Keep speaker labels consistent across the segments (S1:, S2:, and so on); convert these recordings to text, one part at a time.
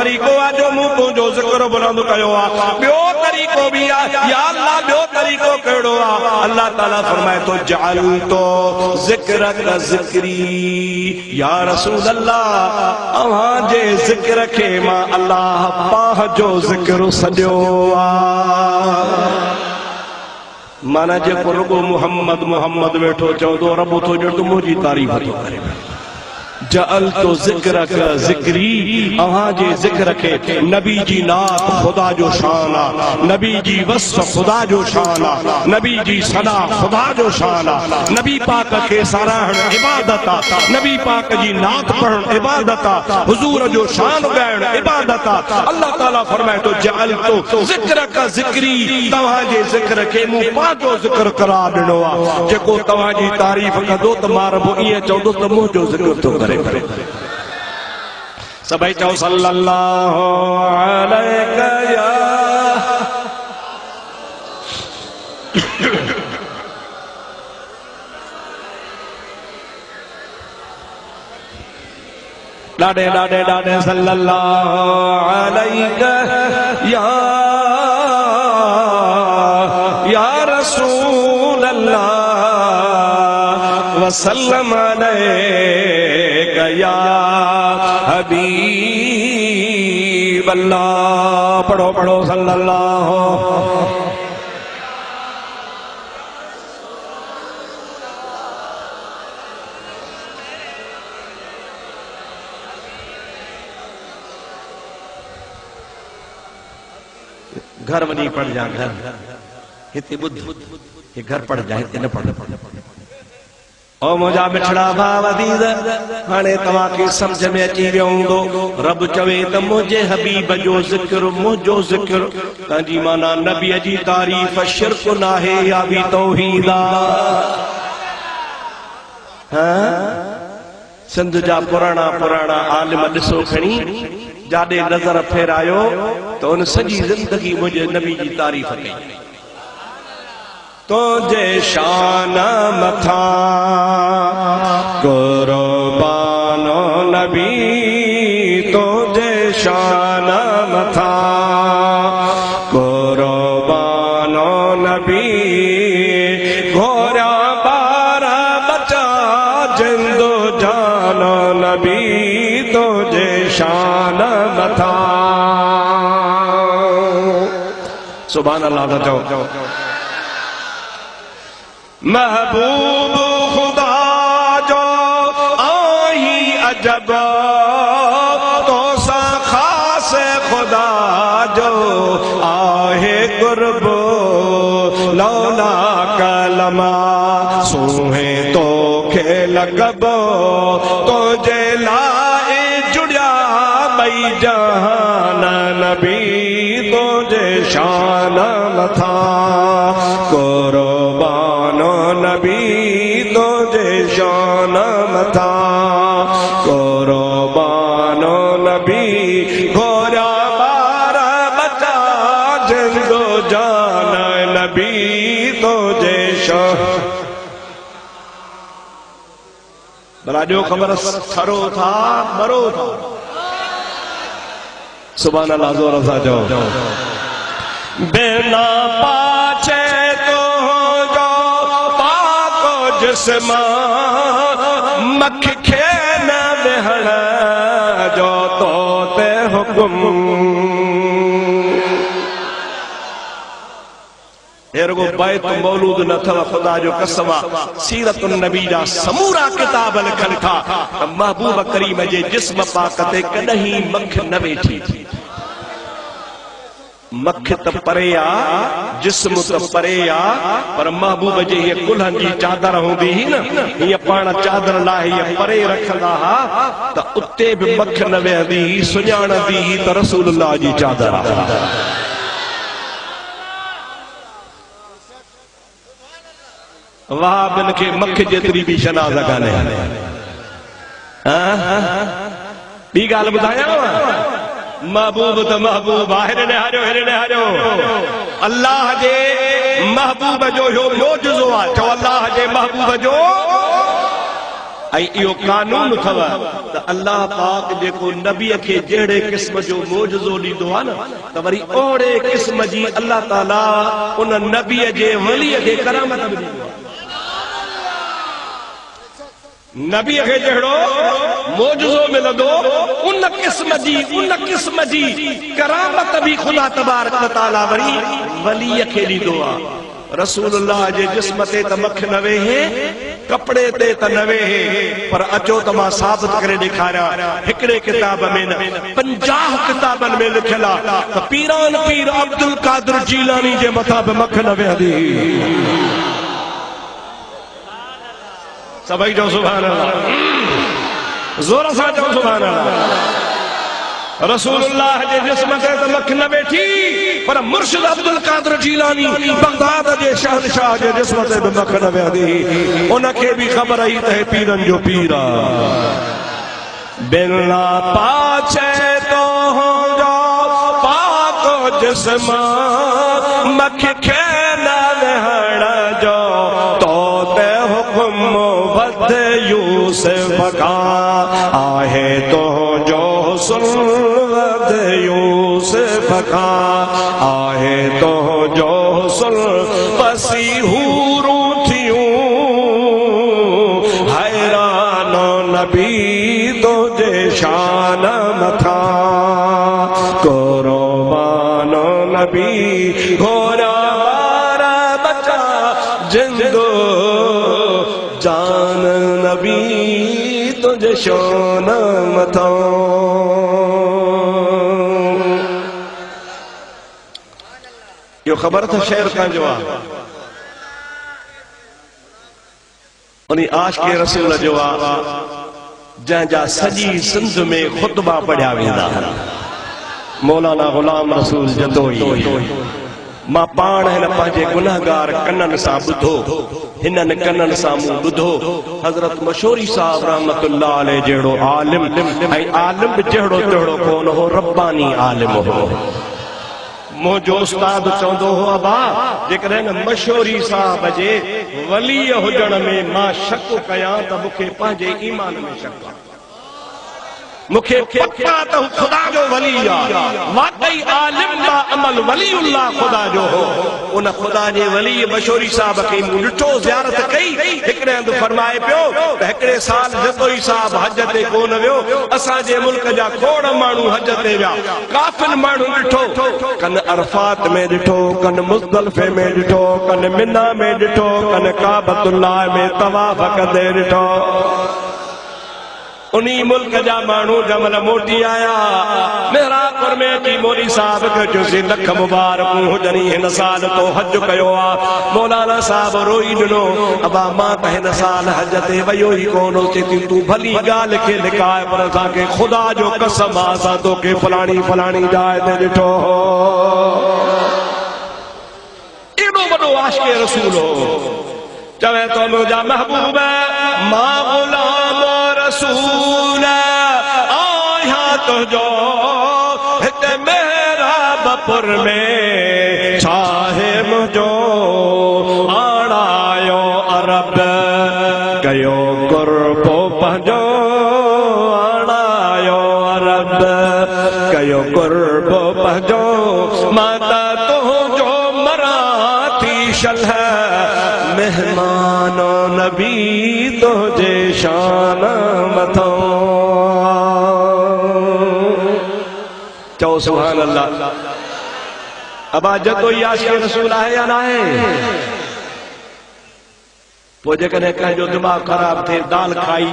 S1: तरीक़ो आ जो मूं तुंहिंजो ज़िक्र बुलंद कयो आ। ॿियो तरीक़ो बि आ, या अल्लाह ॿियो तरीक़ो कहिड़ो आ? अल्लाह ताला फरमाए तो जअलतो ज़िक्रक ज़िक्री, या रसूल अल्लाह अव्हां जे ज़िक्र खे मां अल्लाह पाह जो ज़िक्र सॼो आ। माना जेको रुगो मुहम्मद मुहम्मद वेठो चवंदो रब तो ॼण तूं मुंहिंजी तारीफ़ थो करे। जअलतो ज़िक्रक ज़िक्री, अव्हां जे ज़िक्र खे नबी जी नात खुदा जो शान आ, नबी जी वस्फ खुदा जो शान आ, नबी जी सना खुदा जो शान आ, नबी पाक खे साराहण इबादत आ, नबी पाक जी नात पढ़ण इबादत आ, हुजूर जो शान ॻाइण इबादत आ। अल्लाह ताला फरमाए तो जअलतो ज़िक्रक ज़िक्री, तव्हां जे ज़िक्र खे मूं पंहिंजो ज़िक्र करार ॾिनो आ। जेको तव्हां जी तारीफ़ कंदो त मां रब ईअं चवंदो त मुंहिंजो ज़िक्र थो करे। सभई चओ सल्लल्लाहु अलैका या डाडे डाडे डाडे सल्लल्लाहु अलैका या रसूल अल्लाह वसल्लम अलैका या हबीब अल्लाह। पढ़ो पढ़ो सल्लल्लाहु। घर वनी पढ़ जा, घर हिते बुध ये घर पढ़ जा, हिते न पढ़। ओ मुझा मिठड़ा भाव अदीज़, हाणे तव्हां खे समझ में अची वियो हूंदो रब चवे त मुंहिंजे हबीब जो ज़िक्र, मुंहिंजो ज़िक्र। तंहिंजी माना नबीअ जी तारीफ़ शिरक नाहे या बि तौहीद आ। सिंध जा पुराणा पुराणा आलिम ॾिसो खणी जाॾे नज़र फेरायो त उन सॼी ज़िंदगी मुंहिंजे नबी जी तारीफ़ कई। तुझे शान मथा कुर्बानो नबी, तुझे शान मथा कुर्बानो नबी, घोड़ा बारा बचा जिंदो जानो नबी, तुझे शान मथा। सुभान अल्लाह था चओ। महबूब खुदा जो आई अजब, तो सा खास खुदा जो आहे कुर्ब, लौला कलमा सूहे तो खे लगब, तुझे लाए जुड़िया मई जहान नबी, तुझे शान मथा कुर्बानो नबी, तुझे शान मथा कुर्बानो नबी, घोड़ा बारा बचा जिंदो जान नबी, तुझे शान। भला जो ख़बर थरो था मरो था। सुभान अल्लाह, ज़ोर सां चओ। बिना पाछे तो जो पाको जिस्म, मख खे न वेहण जो तो ते हुकुम। एरगो बैत मौलूद न थव, खुदा जो कसम आ। सीरत नबी जा समूरा किताब लिखल था महबूब करीम जे जिस्म पाक ते कॾहिं मख न वेठी। मख त परे आ, जिस्म त परे आ, पर महबूब जे ये कुल्हन जी चादर हूंदी ही न, ये पाण चादर लाहे ये परे रखंदा हा त उते भी मख न वेहंदी, सुञाणंदी त रसूलुल्लाह जी चादर आ। वाह बिन के मख जेतरी भी शनाज़ काने। ॿी ॻाल्हि ॿुधायांव, महबूब त महबूब आहे। हिरणे हारियो अल्लाह जे महबूब जो यो मोजज़ो आहे। चओ अल्लाह जे महबूब जो इहो कानून अथव त अल्लाह पाक जेको नबीअ खे जहिड़े क़िस्म जो मोजज़ो ॾींदो आहे न त वरी ओड़े क़िस्म जी अल्लाह ताला उन नबीअ जे वलीअ खे करामत बि ॾींदो आहे। नबीअ खे जहिड़ो मोजज़ो मिलंदो उन क़िस्म जी करामत बि ख़ुदा तबारक व तआला वरी वलीअ खे ॾींदो आहे। रसूलुल्लाह जे जिस्म ते त मख न वेहे, कपड़े ते त न वेहे, पर अचो त मां साबित करे ॾेखारियां हिकिड़े किताब में न 50 किताबनि में लिखियल आहे त पीरान पीर अब्दुल कादिर जीलानी जे मथां बि मख न वेहंदी। सभई चओ सुभान अल्लाह, ज़ोर सां चओ सुभान अल्लाह। रसूलुल्लाह जे जिस्म ते त मख न वेठी, पर मुर्शिद अब्दुल कादिर जीलानी बगदाद जे शहनशाह जे जिस्म ते बि मख न वेहंदी। उनखे बि ख़बर आई त पीरनि जो पीर बिना पाछे तो हो जो पाक जिस्म मख खे न वेहण जो तो ते हुक्म वध यूसुफ का आहे तो जो सुन वध यूसुफ का आहे तो जो सुन पसी हूरू थियूं हैरान नबी तो जे शान मथा कुर्बान नबी घोड़ा मारा बचा जिंदो जान नबी तुझे शान मथा। यो ख़बर था शेर का जवाब उन्हीं आश के रसूल जवाब जंहिंजा सॼी सिंध में ख़ुतबा पढ़िया वेंदा। मौलाना गुलाम रसूल जदोई मां पाण हिन पंहिंजे गुनाहगार कननि सां ॿुधो, हिननि कननि सां मूं ॿुधो हज़रत मशहूरी साहब रहमतुल्लाह अलैह जहिड़ो आलिम, ऐं आलिम बि जहिड़ो तहिड़ो कोन हो, रब्बानी आलिम हो। मुंहिंजो उस्ताद चवंदो हो अबा जेकॾहिं न मशहूरी साहब जे वली हुजण में मां शक कयां त मूंखे पंहिंजे ईमान में शक आहे। मूंखे पक्का त ख़ुदा जो वली आहे, वाकई आलिम बा अमल वलीउल्लाह ख़ुदा जो हो। उन ख़ुदा जे वली मशहूरी साहब खे मूं ॾिठो, ज़ियारत कई। हिकिड़े हंधि फरमाए पियो त हिकिड़े साल जदोई साहब हज ते कोन वियो, असांजे मुल्क जा खोड़ माण्हू हज ते विया, काफ़िल माण्हू ॾिठो, कन अरफात में ॾिठो, कन मुज़दलिफ़े में ॾिठो, कन मिना में ॾिठो, कन काबतुल्लाह में तवाफ़ कंदे ॾिठो। उन्हीं मुल्क जा माण्हू जमल मोटी आया, मेहरापुर में अची मौली साहब खे चयोसीं लख मुबारकूं हुजनि, हिन साल तो हज कयो आहे। मौलाना साहब रोई ॾिनो, अबा मां त हिन साल हज ते वयो ई कोन। चई तूं भली ॻाल्हि खे लिकाए, पर असांखे ख़ुदा जो कसम आहे असां तोखे फलाणी फलाणी जाइ ते ॾिठो हो। एॾो वॾो आशिक़ रसूल हो। चवे तो मुंहिंजा महबूब मां गुलाम रसूल आया तुझो हिते मेहराबपुर में छाहे मुझो आणायो अरब कयो कुर्बो पंहिंजो आणायो अरब कयो कुर्बो पंहिंजो माता तुझो मराठी शलह मेहमान नबी तुझे शान मथो। चओ सुभान अल्लाह। अबा जदोई आशिक़ रसूल आहे या न आहे? पोइ जेकॾहिं कंहिंजो दिमाग़ ख़राब थिए, दाल खाई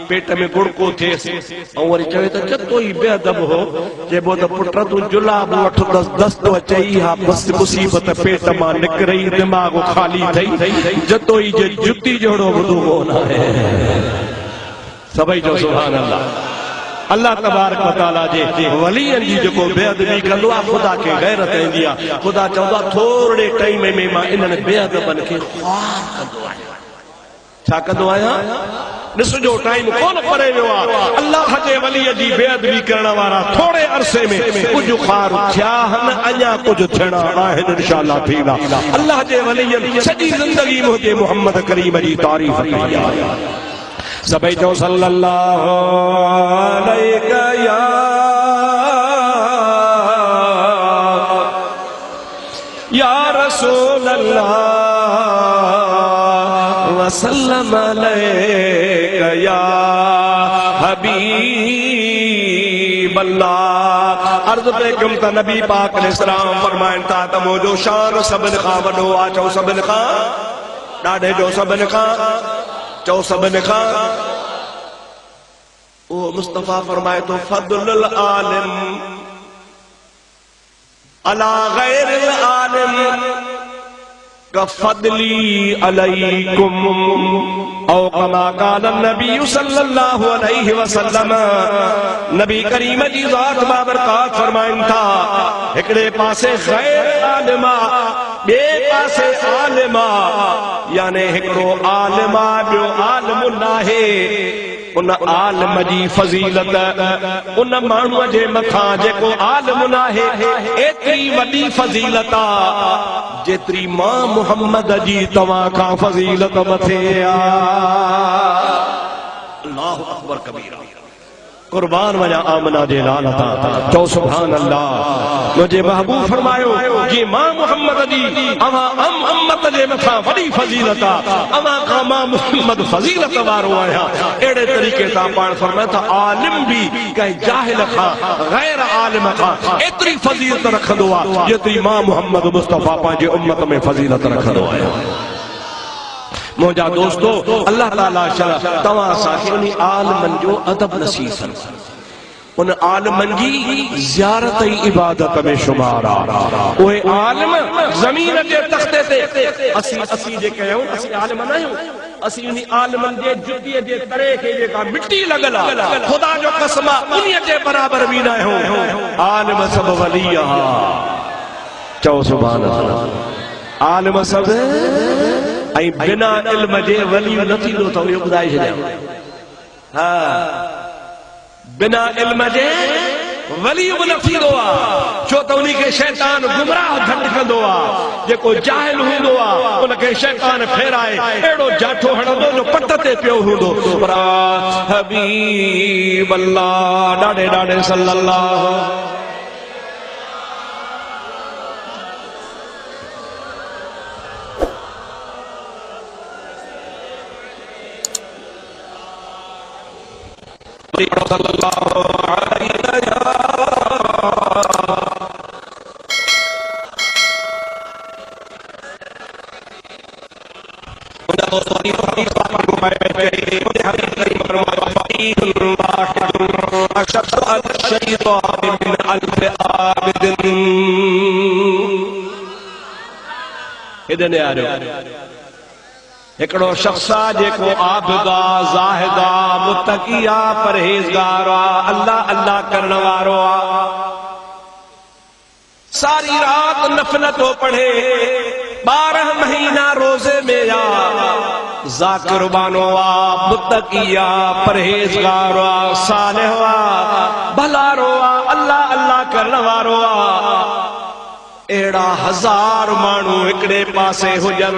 S1: पेट में गुड़को थिए ऐं वरी चवे त जदोई बेअदब हो, चइबो त पुट तूं जुलाब वठ दस्तो अचई हा बस मुसीबत पेट मां निकिरई, दिमाग़ ख़ाली थई। जदोई जे जुती जहिड़ो ॿुधो कोन आहे। सभई चओ सुभान अल्लाह। अल्लाह तबारक व तआला जे वलीअनि जी जेको बेअदबी कंदो आहे, ख़ुदा खे गैरत ईंदी आहे। ख़ुदा चवंदो आहे थोरे टाइम में मां इन्हनि बेअदबनि खे ख़्वार कंदो आहियां। छा कंदो आहियां? ॾिसजो टाइम कोन परे वियो आहे, अल्लाह जे वलीअ जी बेअदबी करण वारा थोरे अरसे में कुझु ख़्वार थिया आहिनि, अञा कुझु थियणा आहिनि, इंशाअल्लाह थींदा। अल्लाह जे वलीअनि सॼी ज़िंदगी मुंहिंजे मोहम्मद करीम जी तारीफ़ कई आहे। सभई चओ सल्लल्लाहु अलैहि या रसूल अल्लाह वसल्लम अलैका या हबीब अल्लाह। अर्ज़ पे कम त नबी पाक अलैहिस्सलाम फरमाइन था त मुंहिंजो शान सभिनि खां वॾो आहे। चओ सभिनि खां, ॾाढे जो सभिनि खां, चओ सभिनि खां। ओ मुस्तफ़ा फरमाए तो फदलुल आलिम अला गैरिल आलिम कफदली अलैकुम औ कमा काल नबी सल्लल्लाहु अलैहि वसल्लम। नबी करीम जी ज़ात बाबरकात फरमाइन था हिकड़े पासे गैर आलिमा बे पासे आलिमा, यानी हिकड़ो आलिमा ॿियो आलिम नाहे। उन आलिम जी फज़ीलत उन माण्हूअ जे मथां जेको आलिम नाहे एतिरी वॾी फज़ीलत आ जेतिरी मां मुहम्मद जी तव्हां खां फज़ीलत मथे आ। अल्लाहु अकबर कबीरा। कुर्बान वजा आमना जे लाल था। चओ सुभान अल्लाह। मुझे महबूब फरमायो ये मां मुहम्मद जी अवां उम्मत जे मथां वॾी फज़ीलत आ। अवां खां मां मुहम्मद फज़ीलत वारो आहियां। अहिड़े तरीक़े सां पाण फरमाए था आलिम भी कंहिं जाहिल खां गैर आलिम खां एतिरी फज़ीलत रखंदो आहे जेतिरी मां मुहम्मद मुस्तफ़ा पंहिंजे उम्मत में फज़ीलत रखंदो आहे। मुझा दोस्तों अल्लाह ताला तव्हां असांखे उन आलिमनि जो अदब नसीब फरमाए। उन आलिमनि जी ज़ियारत ई इबादत में शुमार आहे। उहे आलिम ज़मीन जे तख़्ते ते असीं जेके आहियूं असीं आलिम न आहियूं। असीं उन आलिमनि जे जुतीअ जे तरे खे जेका मिट्टी लॻल आहे ख़ुदा जो कसम आहे उन जे बराबर बि न आहियूं। आलिम सभु वली आहे। चओ सुभान अल्लाह। आलिम सभु ऐं बिना इल्म जे वली न थींदो अथव, इहो ॿुधाए छॾियां। हा, बिना इल्म जे वली बि न थींदो आहे, छो त उन खे शैतान गुमराह झंड कंदो आहे। जेको जाहिल हूंदो आहे उनखे शैतान फेराए अहिड़ो जाठो हणंदो जो पट ते पियो हूंदो। पर हबीब अल्लाह ॾाढे ॾाढे सल्लल्लाहु सल्लल्लाहु अलैहि हिकड़ो शख्स आ जेको आबिदा ज़ाहिदा मुत्तकिया परहेज़गार आ, अल्लाह अल्लाह करण वारो आ। सारी रात नफल तो पढ़े, 12 महीना रोजे में आ। ज़ाकिर बानो आ, मुत्तकिया परहेज़गार आ, सालिह आ, भलारो आ, अल्लाह अल्लाह करण वारो आ। एड़ा 1000 माण्हू हिकड़े पासे हुजन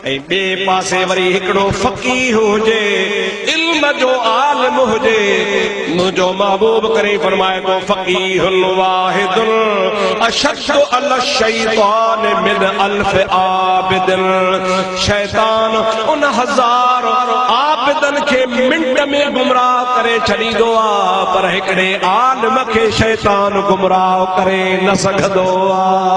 S1: ऐं बे पासे वरी हिकड़ो फकीह हुजे, इल्म जो आलिम हुजे। मुझो महबूब करे फरमाए तो फकीहुल वाहिदुल अशद्दु अला शैतान मिन अल्फ आबिदिन। शैतान उन 1000 आबिदन के मिंट में गुमराह करे छड़ींदो आ, पर हिकड़े आलिम के शैतान गुमराह करे न सघंदो आ।